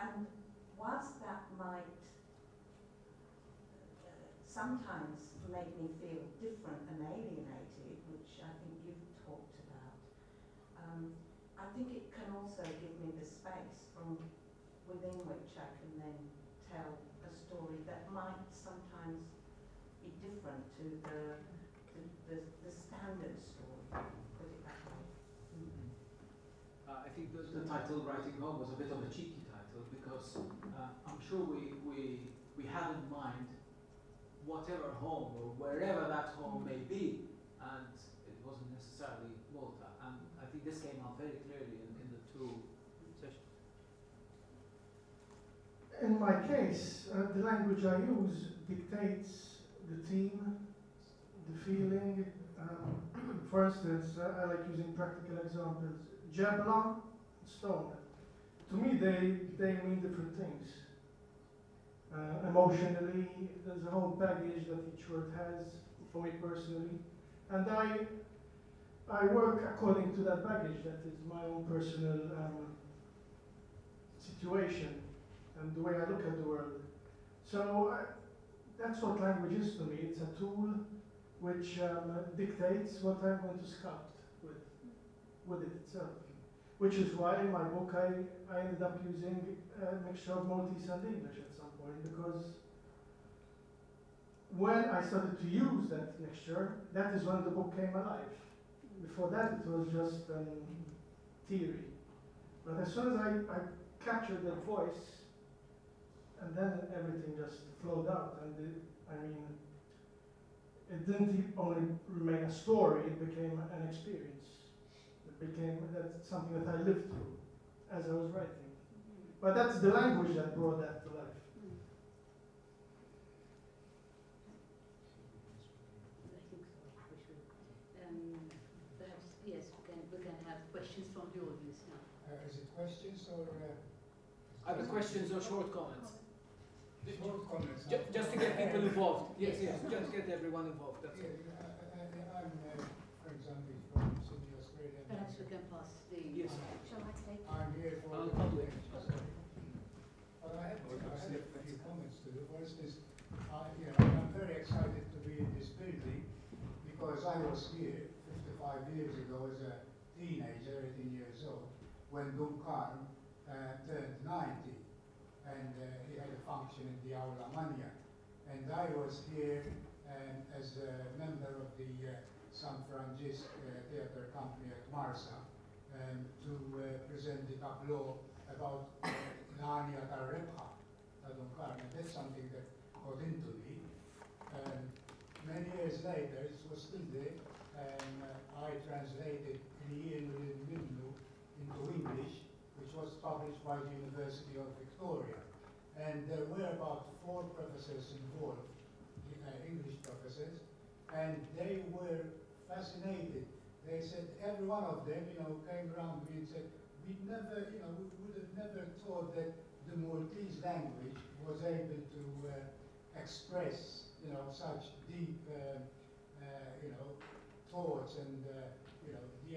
And whilst that might sometimes make me feel different and alienated, which I think you've talked about, I think it can also give me the space from within which I can then tell a story that might sometimes be different to the standard story, put it that way. I think the title "Writing Home" was a bit of a cheeky title because I'm sure we have in mind whatever home or wherever that home may be, and it wasn't necessarily Malta. And I think this came out very clearly in the two sessions. In my case, the language I use dictates the theme, the feeling. For instance, I like using practical examples. Jebla, stone. To me, they mean different things. Emotionally, there's a whole baggage that each word has, for me personally. And I work according to that baggage. That is my own personal situation and the way I look at the world. So that's what language is to me. It's a tool which dictates what I'm going to sculpt with it itself. Which is why in my book I ended up using a mixture of Maltese and English at some point, because when I started to use that mixture, that is when the book came alive. Before that it was just theory. But as soon as I captured that voice, and then everything just flowed out, and it didn't only remain a story, it became an experience. That's something that I lived through as I was writing. But that's the language that brought that to life. I think so. We should. Perhaps yes, we can have questions from the audience now. Is it questions or? Either questions or short comments. Short comments. Just to get people involved. Yes, Yes. just get everyone involved. That's it. I'm, for example, from Sydney, Australia. Perhaps we can pass the. Yes. Shall I take? I'm here for. I'll public. But I had a few comments to do. For instance, I'm very excited to be in this building because I was here 55 years ago as a teenager, 18 years old, when Duncan turned 90, and he had a function in the Aula Magna. And I was here as a member of the San Francisco Theatre Company at Marsa to present the tableau about Narnia Tarrebha, Duncan. And that's something that got into me. Many years later, it was still there, and I translated Ian Minnu into English, which was published by the University of Victoria. And there were about 4 professors involved, English professors, and they were fascinated. They said, every one of them, came around me and said, we would have never thought that the Maltese language was able to express, such deep, thoughts and, the